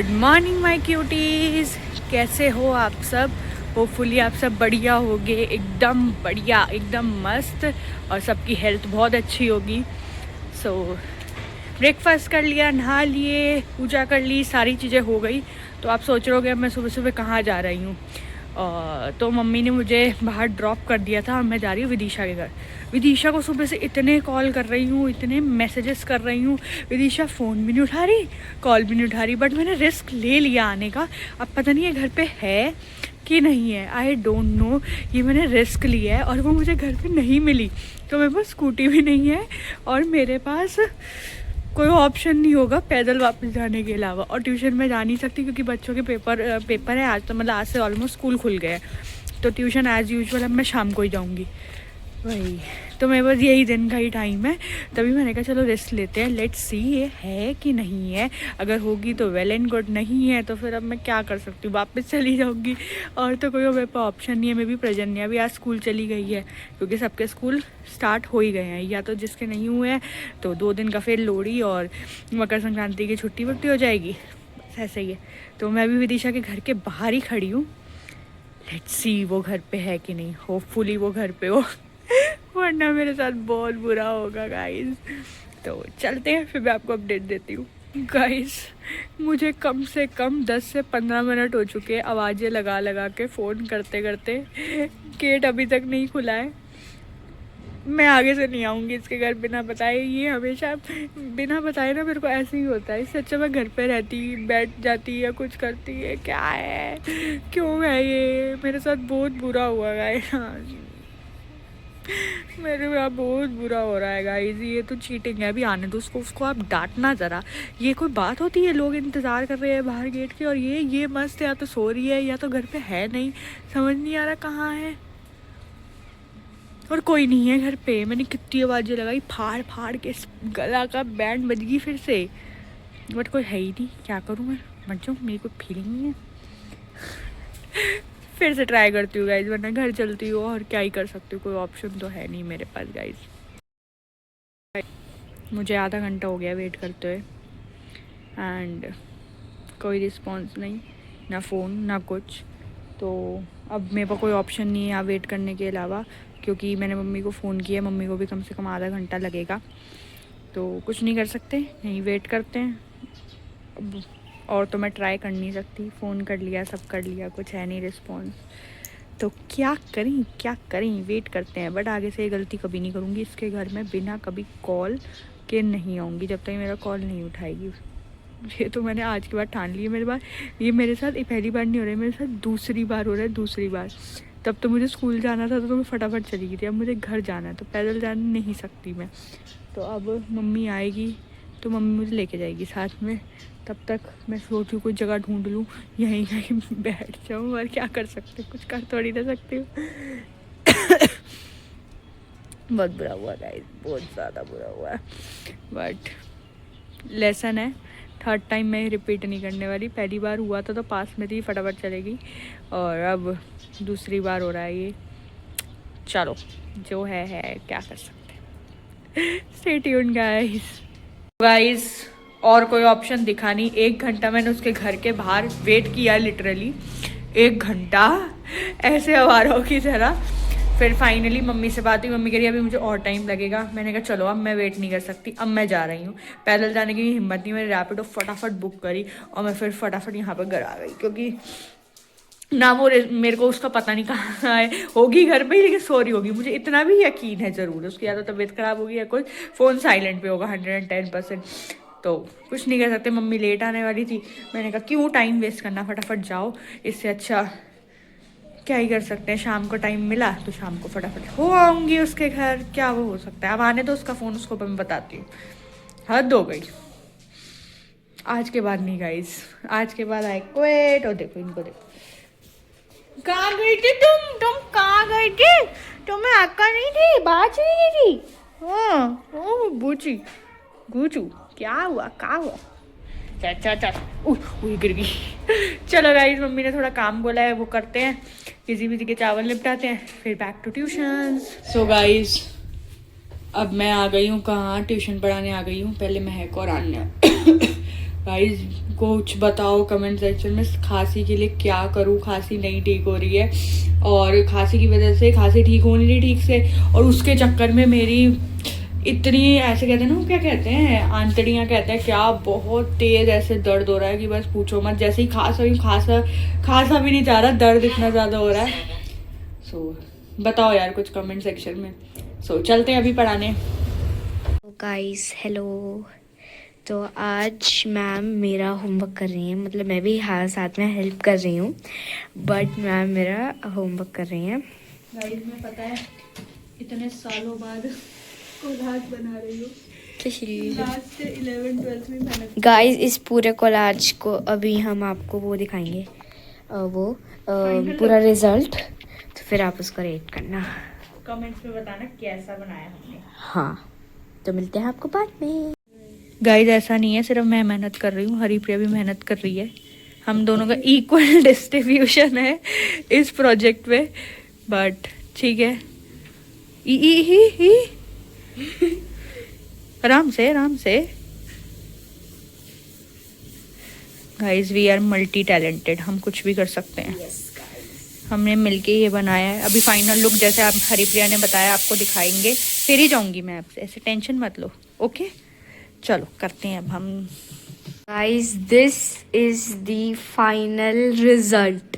Good morning my cuties, कैसे हो आप सब। होपफुली आप सब बढ़िया होगे, एकदम बढ़िया, एकदम मस्त, और सबकी हेल्थ बहुत अच्छी होगी। सो ब्रेकफास्ट कर लिया, नहा लिए, पूजा कर ली, सारी चीज़ें हो गई। तो आप सोच रहे हो मैं सुबह सुबह कहाँ जा रही हूँ। तो मम्मी ने मुझे बाहर ड्रॉप कर दिया था और मैं जा रही हूँ विदिशा के घर। विदिशा को सुबह से इतने कॉल कर रही हूँ, इतने मैसेजेस कर रही हूँ, विदिशा फ़ोन भी नहीं उठा रही, कॉल भी नहीं उठा रही। बट मैंने रिस्क ले लिया आने का। अब पता नहीं ये घर पे है कि नहीं है, आई डोंट नो। ये मैंने रिस्क लिया है और वो मुझे घर पे नहीं मिली। तो मेरे पास स्कूटी भी नहीं है और मेरे पास कोई ऑप्शन नहीं होगा पैदल वापस जाने के अलावा। और ट्यूशन में जा नहीं सकती क्योंकि बच्चों के पेपर है आज। तो मतलब आज से ऑलमोस्ट स्कूल खुल गए हैं, तो ट्यूशन एज़ यूजुअल अब मैं शाम को ही जाऊँगी। वही तो मेरे पास यही दिन का ही टाइम है। तभी मैंने कहा चलो रेस्ट लेते हैं, लेट्स सी ये है कि नहीं है। अगर होगी तो वेल एंड गुड, नहीं है तो फिर अब मैं क्या कर सकती हूँ, वापस चली जाऊँगी। और तो कोई मेरे पास ऑप्शन नहीं है। मैं भी प्रजन्या भी आज स्कूल चली गई है क्योंकि सबके स्कूल स्टार्ट हो ही गए हैं, या तो जिसके नहीं हुए हैं तो 2 दिन का फिर लोहड़ी और मकर संक्रांति की छुट्टी वुट्टी हो जाएगी, बस ऐसे ही है। तो मैं भी विदिशा के घर के बाहर ही खड़ी हूँ, लेट्स सी वो घर पे है कि नहीं। होपफुली वो घर पे हो वरना मेरे साथ बहुत बुरा होगा गाइस। तो चलते हैं, फिर मैं आपको अपडेट देती हूँ। गाइस मुझे कम से कम 10 से 15 मिनट हो चुके हैं आवाज़ें लगा लगा के, फ़ोन करते करते। गेट अभी तक नहीं खुला है। मैं आगे से नहीं आऊँगी इसके घर बिना बताए। ये हमेशा बिना बताए ना मेरे को ऐसे ही होता है। इससे अच्छा मैं घर पे रहती, बैठ जाती या कुछ करती है। क्या है, क्यों है ये मेरे साथ। बहुत बुरा हुआ है, मेरे यहाँ बहुत बुरा हो रहा है गाइस। ये तो चीटिंग है। अभी आने दो उसको आप डांटना ज़रा। ये कोई बात होती है, लोग इंतज़ार कर रहे हैं बाहर गेट के और ये मस्त या तो सो रही है या तो घर पे है नहीं, समझ नहीं आ रहा कहाँ है। और कोई नहीं है घर पे। मैंने कितनी आवाज़ें लगाई, फाड़ फाड़ के गला का बैंड बज गई फिर से, बट कोई है ही नहीं। क्या करूँ मैं, मर जाऊँ, मेरी कोई फीलिंग नहीं है। फिर से ट्राई करती हूँ गाइज, वरना घर चलती हूँ और क्या ही कर सकती हूँ, कोई ऑप्शन तो है नहीं मेरे पास गाइज। मुझे आधा घंटा हो गया वेट करते हुए एंड कोई रिस्पॉन्स नहीं, ना फ़ोन ना कुछ। तो अब मेरे पास कोई ऑप्शन नहीं है यहाँ वेट करने के अलावा, क्योंकि मैंने मम्मी को फ़ोन किया। मम्मी को भी कम से कम आधा घंटा लगेगा, तो कुछ नहीं कर सकते, यहीं वेट करते हैं अब। और तो मैं ट्राई कर नहीं सकती, फ़ोन कर लिया, सब कर लिया, कुछ है नहीं रिस्पॉन्स। तो क्या करें, वेट करते हैं। बट आगे से ये गलती कभी नहीं करूँगी, इसके घर में बिना कभी कॉल के नहीं आऊँगी जब तक मेरा कॉल नहीं उठाएगी। ये तो मैंने आज के बाद ठान ली है। मेरे बार ये मेरे साथ ये पहली बार नहीं हो रहा है, मेरे साथ दूसरी बार हो रहा है, दूसरी बार। तब तो मुझे स्कूल जाना था तो मैं फटाफट चली गई थी, अब मुझे घर जाना है तो पैदल जा नहीं सकती मैं। तो अब मम्मी आएगी तो मम्मी मुझे लेके जाएगी साथ में। तब तक मैं सोचूँ कोई जगह ढूंढ लूँ, यहीं कहीं बैठ जाऊँ। और क्या कर सकते, कुछ कर थोड़ी ना सकती हूँ। बहुत बुरा हुआ गाइस, बहुत ज़्यादा बुरा हुआ, बट लेसन है। थर्ड टाइम मैं रिपीट नहीं करने वाली। पहली बार हुआ था तो पास में थी, फटाफट चलेगी, और अब दूसरी बार हो रहा है ये। चलो जो है क्या कर सकते हैं। Stay tuned guys. और कोई ऑप्शन दिखा नहीं। 1 घंटा मैंने उसके घर के बाहर वेट किया, लिटरली 1 घंटा ऐसे आवारों की तरह। फिर फाइनली मम्मी से बात हुई, मम्मी कह रही अभी मुझे और टाइम लगेगा। मैंने कहा चलो अब मैं वेट नहीं कर सकती, अब मैं जा रही हूँ। पैदल जाने की हिम्मत नहीं, मैंने रैपिडो फटाफट बुक करी और मैं फिर फटाफट यहाँ पर घर आ गई, क्योंकि ना वो मेरे को उसका पता नहीं कहाँ है, होगी घर पे ही लेकिन सो रही होगी, मुझे इतना भी यकीन है ज़रूर। उसकी या तो तबीयत ख़राब होगी या कुछ, फ़ोन साइलेंट पे होगा 110%। तो कुछ नहीं कर सकते। मम्मी लेट आने वाली थी, मैंने कहा क्यों टाइम वेस्ट करना, फटाफट जाओ, इससे अच्छा क्या ही कर सकते हैं। शाम को टाइम मिला तो शाम को फटाफट हो आऊँगी उसके घर, क्या वो हो सकता है। अब आने तो उसका फ़ोन, उसको मैं बताती हूँ। हद हो गई। आज के बाद नहीं गाइज, आज के बाद आई क्विट। और देखो इनको, देखो कहाँ गई थी तुम कहाँ गई थी? तुम्हें अक्ल नहीं थी, बात नहीं थी। हाँ ओ बूची गूचू, क्या हुआ, कहाँ हुआ? चल गिर गई। चलो गाइस, मम्मी ने थोड़ा काम बोला है, वो करते हैं, किसी के चावल निपटाते हैं, फिर back to tuition. So guys अब मैं आ गई हूँ, कहाँ ट्यूशन पढ़ाने आ गई हूँ। पहले महक और आन्या गाइस कुछ बताओ कमेंट सेक्शन में, खांसी के लिए क्या करूँ, खांसी नहीं ठीक हो रही है और खांसी की वजह से खांसी ठीक हो नहीं रही ठीक से, और उसके चक्कर में मेरी इतनी ऐसे कहते हैं ना, क्या कहते हैं, आंतड़ियाँ कहते हैं क्या, बहुत तेज ऐसे दर्द हो रहा है कि बस पूछो मत। जैसे ही खांसा भी नहीं जा रहा, दर्द इतना ज़्यादा हो रहा है। सो बताओ यार कुछ कमेंट सेक्शन में। सो चलते हैं अभी पढ़ाने। Guys hello. तो आज मैम मेरा होमवर्क कर रही हैं, मतलब मैं भी हाँ साथ में हेल्प कर रही हूँ, बट मैम मेरा होमवर्क कर रही हैं। गाइस में पता है इतने सालों बाद कोलाज बना रही हूँ, लास्ट 11th-12th में मेहनत। गाइस इस पूरे कोलाज को अभी हम आपको वो दिखाएंगे, पूरा रिजल्ट, तो फिर आप उसको रेट करना, कमेंट्स में बताना कैसा बनाया हमने। हाँ तो मिलते हैं आपको बाद में। गाइस ऐसा नहीं है सिर्फ मैं मेहनत कर रही हूँ, हरिप्रिया भी मेहनत कर रही है, हम दोनों का इक्वल डिस्ट्रीब्यूशन है इस प्रोजेक्ट पे, बट ठीक है। ही आराम से। Guys we are multi talented, हम कुछ भी कर सकते हैं। हमने मिलके ये बनाया है। अभी फाइनल लुक जैसे आप हरिप्रिया ने बताया आपको दिखाएंगे, फिर ही जाऊंगी मैं आपसे, ऐसे टेंशन मत लो। ओके चलो करते हैं अब हम। Guys this is the final result,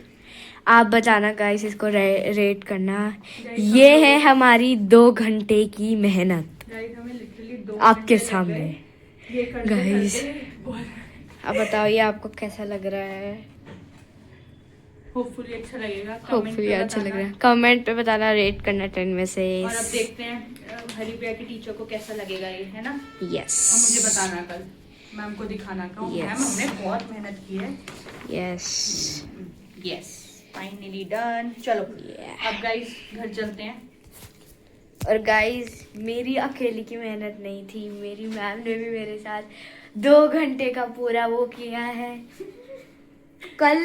आप बताना गाइस, इसको रेट करना। ये है हमारी 2 घंटे की मेहनत आपके सामने। गाइस अब बताओ ये आपको कैसा लग रहा है? होपफुली अच्छा लगेगा, होपफुली अच्छा लग रहा है, कमेंट पे बताना, रेट करना 10 में से। और अब देखते हैं हरिप्रिया की टीचर को कैसा लगेगा ये, है ना? यस और मुझे बताना कल, मैम को दिखाना कि मैम हमने बहुत मेहनत की है। Yes finally done. चलो अब गाइस घर चलते हैं। और गाइस मेरी अकेली की मेहनत नहीं थी, मेरी मैम ने भी मेरे साथ 2 घंटे का पूरा वो किया है। कल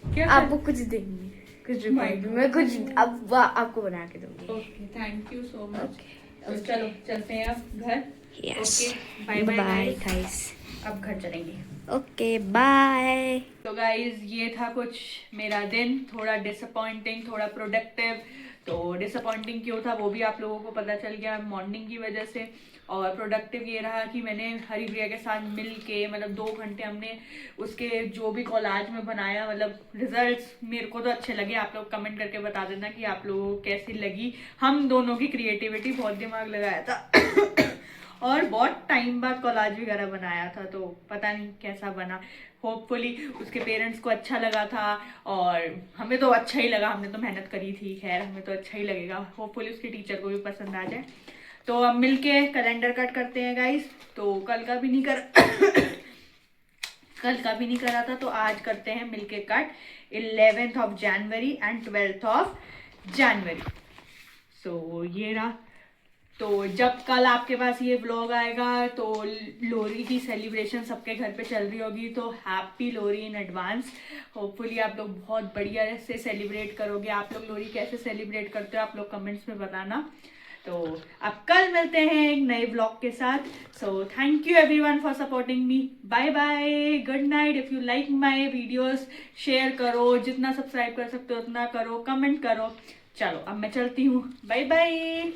क्या आपको कुछ देंगे, कुछ मैं कुछ अब आपको बना के दूंगी। Okay thank you so much. तो चलो चलते हैं अब घर। यस बाय बाय गाइस, अब घर चलेंगे। Okay bye. तो गाइज ये था कुछ मेरा दिन, थोड़ा डिसअपॉइंटिंग थोड़ा प्रोडक्टिव। तो डिसअपॉइंटिंग क्यों था वो भी आप लोगों को पता चल गया मॉर्निंग की वजह से, और प्रोडक्टिव ये रहा कि मैंने हरिप्रिया के साथ मिल के मतलब 2 घंटे हमने उसके जो भी कॉलाज में बनाया, मतलब रिजल्ट्स मेरे को तो अच्छे लगे। आप लोग कमेंट करके बता देना कि आप लोगों को कैसी लगी। हम दोनों की क्रिएटिविटी, बहुत दिमाग लगाया था और बहुत टाइम बाद कॉलाज वगैरह बनाया था, तो पता नहीं कैसा बना। होपफुली उसके पेरेंट्स को अच्छा लगा था और हमें तो अच्छा ही लगा, हमने तो मेहनत करी थी, खैर हमें तो अच्छा ही लगेगा। होपफुली उसके टीचर को भी पसंद आ जाए। तो अब मिलके कैलेंडर कट करते हैं गाइस। तो कल का भी नहीं करा था, तो आज करते हैं मिलके cut 11th of January and 12th of January। सो ये रहा। तो जब कल आपके पास ये व्लॉग आएगा तो लोहरी की सेलिब्रेशन सबके घर पे चल रही होगी, तो happy Lohri in advance. Hopefully आप लोग बहुत बढ़िया से सेलिब्रेट करोगे। आप लोग लोहरी कैसे सेलिब्रेट करते हो आप लोग कमेंट्स में बताना। तो अब कल मिलते हैं एक नए व्लॉग के साथ। So thank you everyone for supporting me. Bye bye, good night. If you like my videos share करो, जितना सब्सक्राइब कर सकते हो उतना करो, कमेंट करो। चलो अब मैं चलती हूँ, बाय बाय।